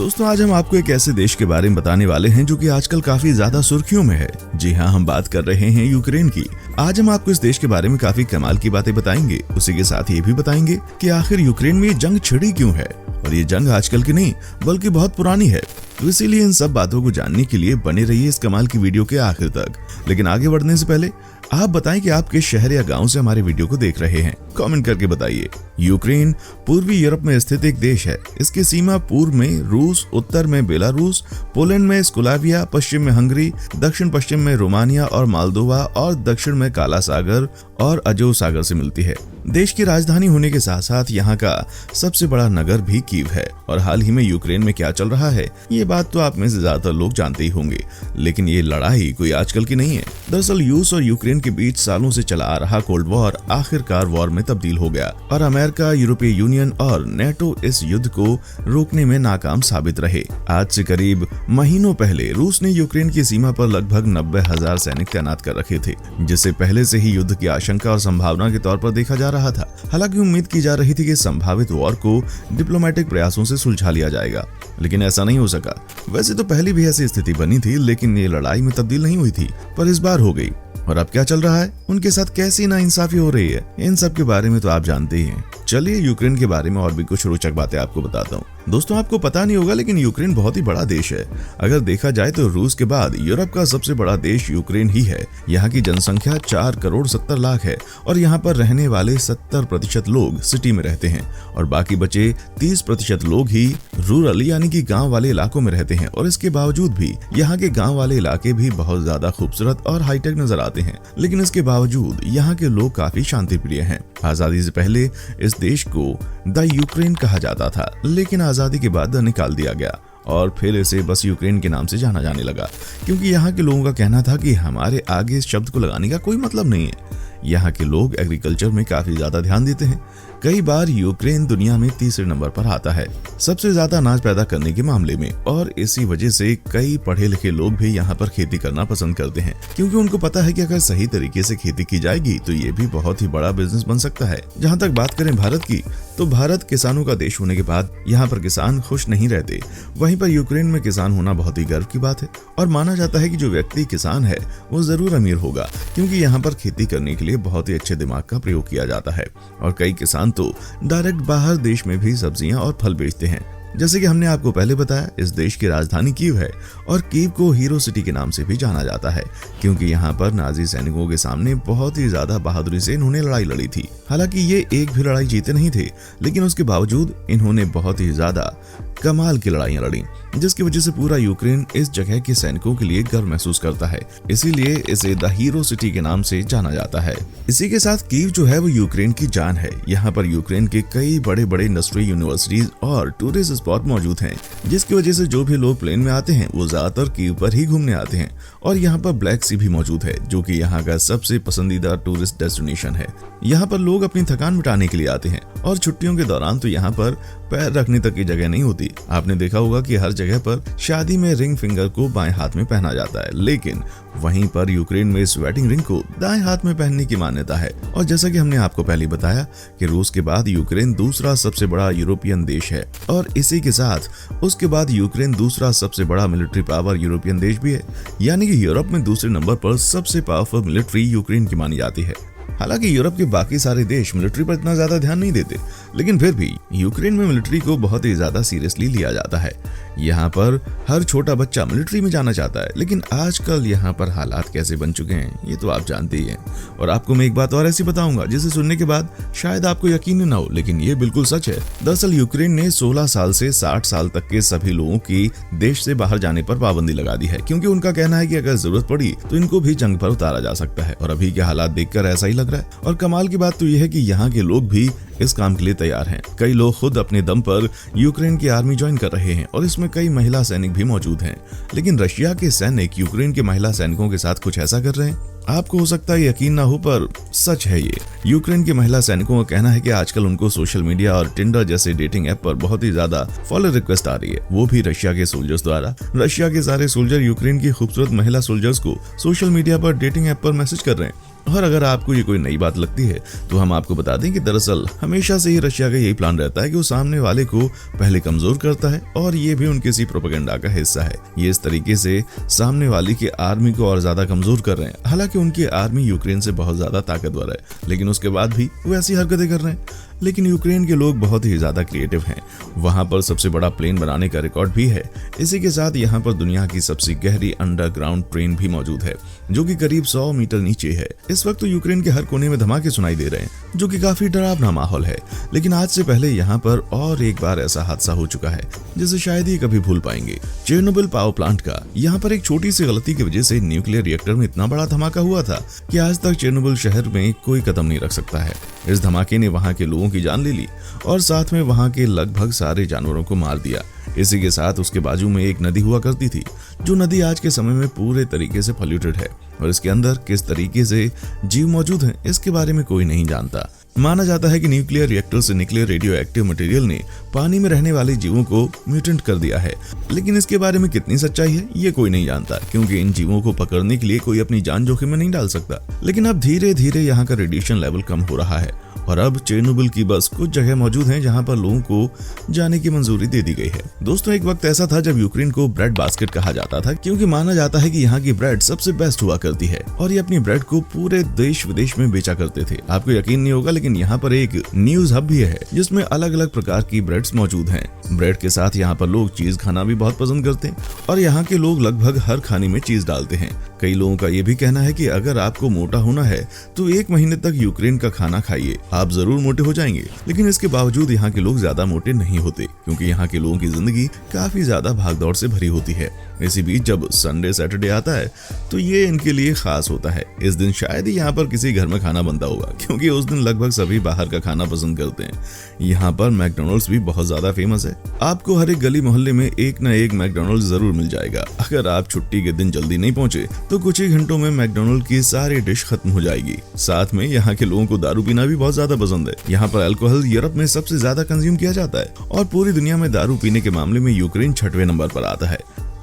दोस्तों आज हम आपको एक ऐसे देश के बारे में बताने वाले हैं जो कि आजकल काफी ज्यादा सुर्खियों में है। जी हाँ, हम बात कर रहे हैं यूक्रेन की। आज हम आपको इस देश के बारे में काफी कमाल की बातें बताएंगे। उसी के साथ ये भी बताएंगे कि आखिर यूक्रेन में ये जंग छिड़ी क्यों है और ये जंग आजकल की नहीं बल्कि बहुत पुरानी है। तो इसीलिए इन सब बातों को जानने के लिए बने रहिए इस कमाल की वीडियो के आखिर तक। लेकिन आगे बढ़ने से पहले आप बताएं कि आप किस शहर या गांव से हमारे वीडियो को देख रहे हैं, कमेंट करके बताइए। यूक्रेन पूर्वी यूरोप में स्थित एक देश है। इसकी सीमा पूर्व में रूस, उत्तर में बेलारूस, पोलैंड में स्लोवाकिया, पश्चिम में हंगरी, दक्षिण पश्चिम में रोमानिया और मोल्दोवा और दक्षिण में काला सागर और अजोव सागर से मिलती है। देश की राजधानी होने के साथ साथ यहाँ का सबसे बड़ा नगर भी कीव है। और हाल ही में यूक्रेन में क्या चल रहा है ये बात तो आप में से ज्यादातर लोग जानते ही होंगे, लेकिन ये लड़ाई कोई आजकल की नहीं है। दरअसल रूस और यूक्रेन के बीच सालों से चला आ रहा कोल्ड वॉर आखिरकार वॉर में तब्दील हो गया और अमेरिका, यूरोपीय यूनियन और नेटो इस युद्ध को रोकने में नाकाम साबित रहे। आज से करीब महीनों पहले रूस ने यूक्रेन की सीमा पर लगभग 90,000 सैनिक तैनात कर रखे थे, जिसे पहले से ही युद्ध की आशंका और संभावना के तौर पर देखा जा रहा था। हालांकि उम्मीद की जा रही थी कि संभावित वॉर को डिप्लोमेटिक प्रयासों से सुलझा लिया जाएगा, लेकिन ऐसा नहीं हो सका। वैसे तो पहले भी ऐसी स्थिति बनी थी, लेकिन ये लड़ाई में तब्दील नहीं हुई थी, पर इस बार हो गई। और अब क्या चल रहा है, उनके साथ कैसी नाइंसाफी हो रही है, इन सब के बारे में तो आप जानते ही हैं। चलिए यूक्रेन के बारे में और भी कुछ रोचक बातें आपको बताता हूँ। दोस्तों आपको पता नहीं होगा, लेकिन यूक्रेन बहुत ही बड़ा देश है। अगर देखा जाए तो रूस के बाद यूरोप का सबसे बड़ा देश यूक्रेन ही है। यहाँ की जनसंख्या 4,70,00,000 है और यहाँ पर रहने वाले 70% लोग सिटी में रहते हैं और बाकी बचे 30% लोग ही रूरल यानी कि गाँव वाले इलाकों में रहते हैं। और इसके बावजूद भी यहाँ के गाँव वाले इलाके भी बहुत ज्यादा खूबसूरत और हाईटेक नजर आते हैं। लेकिन इसके बावजूद यहाँ के लोग काफी शांति प्रिय हैं। आजादी से पहले इस देश को द यूक्रेन कहा जाता था, लेकिन आजादी के बाद निकाल दिया गया और फिर इसे बस यूक्रेन के नाम से जाना जाने लगा, क्योंकि यहाँ के लोगों का कहना था कि हमारे आगे इस शब्द को लगाने का कोई मतलब नहीं है। यहाँ के लोग एग्रीकल्चर में काफी ज्यादा ध्यान देते हैं। कई बार यूक्रेन दुनिया में तीसरे नंबर पर आता है सबसे ज्यादा अनाज पैदा करने के मामले में, और इसी वजह से कई पढ़े लिखे लोग भी यहाँ पर खेती करना पसंद करते हैं, क्योंकि उनको पता है कि अगर सही तरीके से खेती की जाएगी तो ये भी बहुत ही बड़ा बिजनेस बन सकता है। जहाँ तक बात करें भारत की, तो भारत किसानों का देश होने के बाद यहाँ पर किसान खुश नहीं रहते। वहीं पर यूक्रेन में किसान होना बहुत ही गर्व की बात है और माना जाता है कि जो व्यक्ति किसान है वो जरूर अमीर होगा, क्योंकि यहाँ पर खेती करने के लिए बहुत ही अच्छे दिमाग का प्रयोग किया जाता है। और कई किसान तो डायरेक्ट बाहर देश में भी सब्जियां और फल बेचते हैं। जैसे कि हमने आपको पहले बताया, इस देश की राजधानी कीव है और कीव को हीरो सिटी के नाम से भी जाना जाता है, क्योंकि यहाँ पर नाजी सैनिकों के सामने बहुत ही ज्यादा बहादुरी से इन्होंने लड़ाई लड़ी थी। हालांकि ये एक भी लड़ाई जीते नहीं थे, लेकिन उसके बावजूद इन्होंने बहुत ही ज्यादा कमाल की लड़ाइयां लड़ी, जिसकी वजह से पूरा यूक्रेन इस जगह के सैनिकों के लिए गर्व महसूस करता है। इसीलिए इसे द हीरो सिटी के नाम से जाना जाता है। इसी के साथ कीव जो है वो यूक्रेन की जान है। यहाँ पर यूक्रेन के कई बड़े बड़े इंडस्ट्री, यूनिवर्सिटीज और टूरिस्ट स्पॉट मौजूद हैं, जिसकी वजह से जो भी लोग प्लेन में आते हैं वो ज्यादातर कीव पर ही घूमने आते हैं। और यहाँ पर ब्लैक सी भी मौजूद है, जो कि यहाँ का सबसे पसंदीदा टूरिस्ट डेस्टिनेशन है। यहाँ पर लोग अपनी थकान मिटाने के लिए आते हैं और छुट्टियों के दौरान तो यहाँ पर पैर रखने तक की जगह नहीं होती। आपने देखा होगा कि हर जगह पर शादी में रिंग फिंगर को बाएं हाथ में पहना जाता है, लेकिन वहीं पर यूक्रेन में इस वेडिंग रिंग को दाएं हाथ में पहनने की मान्यता है। और जैसा कि हमने आपको पहले बताया कि रूस के बाद यूक्रेन दूसरा सबसे बड़ा यूरोपियन देश है और इसी के साथ उसके बाद यूक्रेन दूसरा सबसे बड़ा मिलिट्री पावर यूरोपियन देश भी है, यानी कि यूरोप में दूसरे नंबर पर सबसे पावरफुल मिलिट्री यूक्रेन की मानी जाती है। हालांकि यूरोप के बाकी सारे देश मिलिट्री पर इतना ज्यादा ध्यान नहीं देते, लेकिन फिर भी यूक्रेन में मिलिट्री को बहुत ही ज्यादा सीरियसली लिया जाता है। यहाँ पर हर छोटा बच्चा मिलिट्री में जाना चाहता है, लेकिन आजकल यहाँ पर हालात कैसे बन चुके हैं ये तो आप जानते ही हैं। और आपको मैं एक बात और ऐसी बताऊंगा जिसे सुनने के बाद शायद आपको यकीन न हो, लेकिन ये बिल्कुल सच है। दरअसल यूक्रेन ने 16 साल से 60 साल तक के सभी लोगों की देश से बाहर जाने पर पाबंदी लगा दी है, क्योंकि उनका कहना है कि अगर जरूरत पड़ी तो इनको भी जंग पर उतारा जा सकता है। और अभी के हालात देखकर ऐसा ही लग रहा है। और कमाल की बात तो यह है कि यहाँ के लोग भी इस काम के लिए तैयार हैं। कई लोग खुद अपने दम पर यूक्रेन की आर्मी ज्वाइन कर रहे हैं और इसमें कई महिला सैनिक भी मौजूद हैं। लेकिन रशिया के सैनिक यूक्रेन के महिला सैनिकों के साथ कुछ ऐसा कर रहे हैं, आपको हो सकता है यकीन ना हो, पर सच है ये। यूक्रेन के महिला सैनिकों का कहना है कि आजकल उनको सोशल मीडिया और टिंडर जैसे डेटिंग ऐप पर बहुत ही ज्यादा फॉलो रिक्वेस्ट आ रही है, वो भी रशिया के सोल्जर्स द्वारा। रशिया के सारे सोल्जर यूक्रेन की खूबसूरत महिला सोल्जर्स को सोशल मीडिया पर डेटिंग ऐप पर मैसेज कर रहे हैं और अगर आपको ये कोई नई बात लगती है तो हम आपको बता दें कि दरअसल हमेशा से ही रशिया का यही प्लान रहता है कि वो सामने वाले को पहले कमजोर करता है और ये भी उनके इसी प्रोपेगेंडा का हिस्सा है। ये इस तरीके से सामने वाले की आर्मी को और ज्यादा कमजोर कर रहे हैं। हालांकि उनकी आर्मी यूक्रेन से बहुत ज्यादा ताकतवर है, लेकिन उसके बाद भी वो ऐसी हरकतें कर रहे हैं। लेकिन यूक्रेन के लोग बहुत ही ज्यादा क्रिएटिव हैं। वहां पर सबसे बड़ा प्लेन बनाने का रिकॉर्ड भी है। इसी के साथ यहाँ पर दुनिया की सबसे गहरी अंडरग्राउंड ट्रेन भी मौजूद है, जो कि करीब 100 मीटर नीचे है। इस वक्त तो यूक्रेन के हर कोने में धमाके सुनाई दे रहे हैं, जो कि काफी डरावना माहौल है। लेकिन आज से पहले यहाँ पर और एक बार ऐसा हादसा हो चुका है जिसे शायद ही कभी भूल पाएंगे। चेर्नोबिल पावर प्लांट का यहाँ पर एक छोटी सी गलती की वजह से न्यूक्लियर रिएक्टर में इतना बड़ा धमाका हुआ था कि आज तक चेर्नोबिल शहर में कोई कदम नहीं रख सकता है। इस धमाके ने वहां के लोगों की जान ले ली और साथ में वहां के लगभग सारे जानवरों को मार दिया। इसी के साथ उसके बाजू में एक नदी हुआ करती थी, जो नदी आज के समय में पूरे तरीके से पॉल्यूटेड है और इसके अंदर किस तरीके से जीव मौजूद हैं इसके बारे में कोई नहीं जानता। माना जाता है कि न्यूक्लियर रिएक्टर से निकले रेडियो एक्टिव मटेरियल ने पानी में रहने वाले जीवों को म्यूटेंट कर दिया है, लेकिन इसके बारे में कितनी सच्चाई है ये कोई नहीं जानता, क्योंकि इन जीवों को पकड़ने के लिए कोई अपनी जान जोखिम में नहीं डाल सकता। लेकिन अब धीरे धीरे यहाँ का रेडिएशन लेवल कम हो रहा है और अब चेर्नोबिल की बस कुछ जगह मौजूद हैं जहां पर लोगों को जाने की मंजूरी दे दी गई है। दोस्तों, एक वक्त ऐसा था जब यूक्रेन को ब्रेड बास्केट कहा जाता था, क्योंकि माना जाता है कि यहाँ की ब्रेड सबसे बेस्ट हुआ करती है और ये अपनी ब्रेड को पूरे देश विदेश में बेचा करते थे। आपको यकीन नहीं होगा, लेकिन यहाँ पर एक न्यूज हब भी है जिसमें अलग अलग प्रकार की ब्रेड्स मौजूद हैं। ब्रेड के साथ यहाँ पर लोग चीज खाना भी बहुत पसंद करते हैं और यहाँ के लोग लगभग हर खाने में चीज डालते हैं। कई लोगों का ये भी कहना है कि अगर आपको मोटा होना है तो 1 महीने तक यूक्रेन का खाना खाइए, आप जरूर मोटे हो जाएंगे। लेकिन इसके बावजूद यहाँ के लोग ज्यादा मोटे नहीं होते, क्योंकि यहाँ के लोगों की जिंदगी काफी ज्यादा भागदौड़ से भरी होती है। इसी बीच जब संडे सैटरडे आता है तो ये इनके लिए खास होता है। इस दिन शायद ही यहाँ पर किसी घर में खाना बनता होगा, क्योंकि उस दिन लगभग सभी बाहर का खाना पसंद करते हैं। यहाँ पर मैकडॉनल्ड्स भी बहुत ज्यादा फेमस है। आपको हर एक गली मोहल्ले में एक न एक मैकडॉनल्ड्स जरूर मिल जाएगा। अगर आप छुट्टी के दिन जल्दी नहीं पहुंचे तो कुछ ही घंटों में मैकडॉनल्ड की सारी डिश खत्म हो जाएगी। साथ में यहाँ के लोगों को दारू पीना भी बहुत ज्यादा पसंद है। यहाँ पर अल्कोहल यूरोप में सबसे ज्यादा कंज्यूम किया जाता है और पूरी दुनिया में दारू पीने के मामले में यूक्रेन 6वें नंबर पर आता है।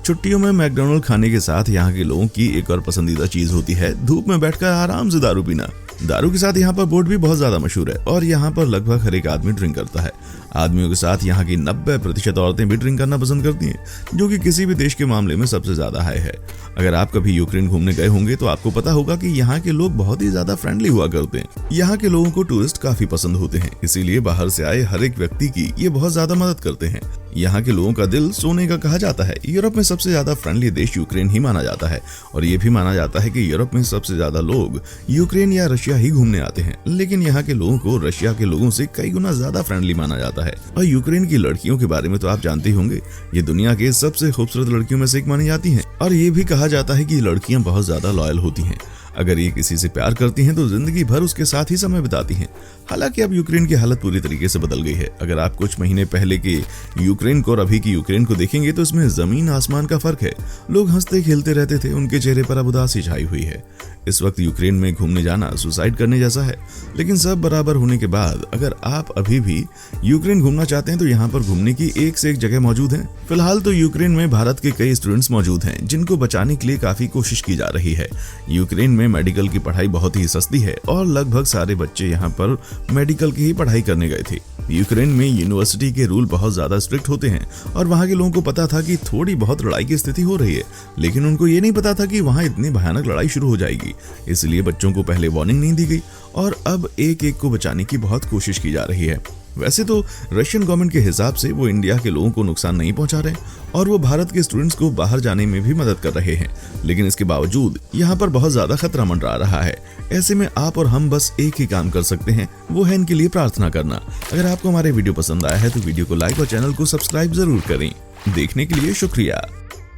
छुट्टियों में मैकडॉनल्ड खाने के साथ यहाँ के लोगों की एक और पसंदीदा चीज होती है धूप में बैठकर आराम से दारू पीना। दारू के साथ यहाँ पर बोट भी बहुत ज्यादा मशहूर है और यहाँ पर लगभग हर एक आदमी ड्रिंक करता है। आदमियों के साथ यहाँ की 90% औरतें भी ड्रिंक करना पसंद करती हैं, जो कि किसी भी देश के मामले में सबसे ज्यादा हाई है। अगर आप कभी यूक्रेन घूमने गए होंगे तो आपको पता होगा कि यहाँ के लोग बहुत ही ज्यादा फ्रेंडली हुआ करते हैं। यहाँ के लोगों को टूरिस्ट काफी पसंद होते हैं, इसीलिए बाहर से आए हर एक व्यक्ति की ये बहुत ज्यादा मदद करते हैं। यहाँ के लोगों का दिल सोने का कहा जाता है। यूरोप में सबसे ज्यादा फ्रेंडली देश यूक्रेन ही माना जाता है और ये भी माना जाता है कि यूरोप में सबसे ज्यादा लोग यूक्रेन या रशिया ही घूमने आते हैं। लेकिन यहाँ के लोगों को रशिया के लोगों से कई गुना ज्यादा फ्रेंडली माना जाता है। और यूक्रेन की लड़कियों के बारे में तो आप जानते ही होंगे, ये दुनिया के सबसे खूबसूरत लड़कियों में से एक मानी जाती हैं और ये भी कहा जाता है कि लड़कियां बहुत ज्यादा लॉयल होती हैं। अगर ये किसी से प्यार करती हैं तो जिंदगी भर उसके साथ ही समय बिताती हैं। हालांकि अब यूक्रेन की हालत पूरी तरीके से बदल गई है। अगर आप कुछ महीने पहले के यूक्रेन को और अभी की यूक्रेन को देखेंगे तो इसमें जमीन आसमान का फर्क है। लोग हंसते खेलते रहते थे, उनके चेहरे पर अब उदासी छाई हुई है। इस वक्त यूक्रेन में घूमने जाना सुसाइड करने जैसा है। लेकिन सब बराबर होने के बाद अगर आप अभी भी यूक्रेन घूमना चाहते हैं तो यहाँ पर घूमने की एक से एक जगह मौजूद है। फिलहाल तो यूक्रेन में भारत के कई स्टूडेंट्स मौजूद हैं जिनको बचाने के लिए काफी कोशिश की जा रही है। यूक्रेन में मेडिकल की पढ़ाई बहुत ही सस्ती है और लगभग सारे बच्चे यहाँ पर मेडिकल की ही पढ़ाई करने गए थे। यूक्रेन में यूनिवर्सिटी के रूल बहुत ज्यादा स्ट्रिक्ट होते हैं और वहाँ के लोगों को पता था कि थोड़ी बहुत लड़ाई की स्थिति हो रही है, लेकिन उनको ये नहीं पता था कि वहाँ इतनी भयानक लड़ाई शुरू हो जाएगी। इसलिए बच्चों को पहले वार्निंग नहीं दी गई और अब एक एक को बचाने की बहुत कोशिश की जा रही है। वैसे तो रशियन गवर्नमेंट के हिसाब से वो इंडिया के लोगों को नुकसान नहीं पहुंचा रहे और वो भारत के स्टूडेंट्स को बाहर जाने में भी मदद कर रहे हैं, लेकिन इसके बावजूद यहाँ पर बहुत ज्यादा खतरा मंडरा रहा है। ऐसे में आप और हम बस एक ही काम कर सकते हैं, वो है इनके लिए प्रार्थना करना। अगर आपको हमारे वीडियो पसंद आया है तो वीडियो को लाइक और चैनल को सब्सक्राइब जरूर करें। देखने के लिए शुक्रिया।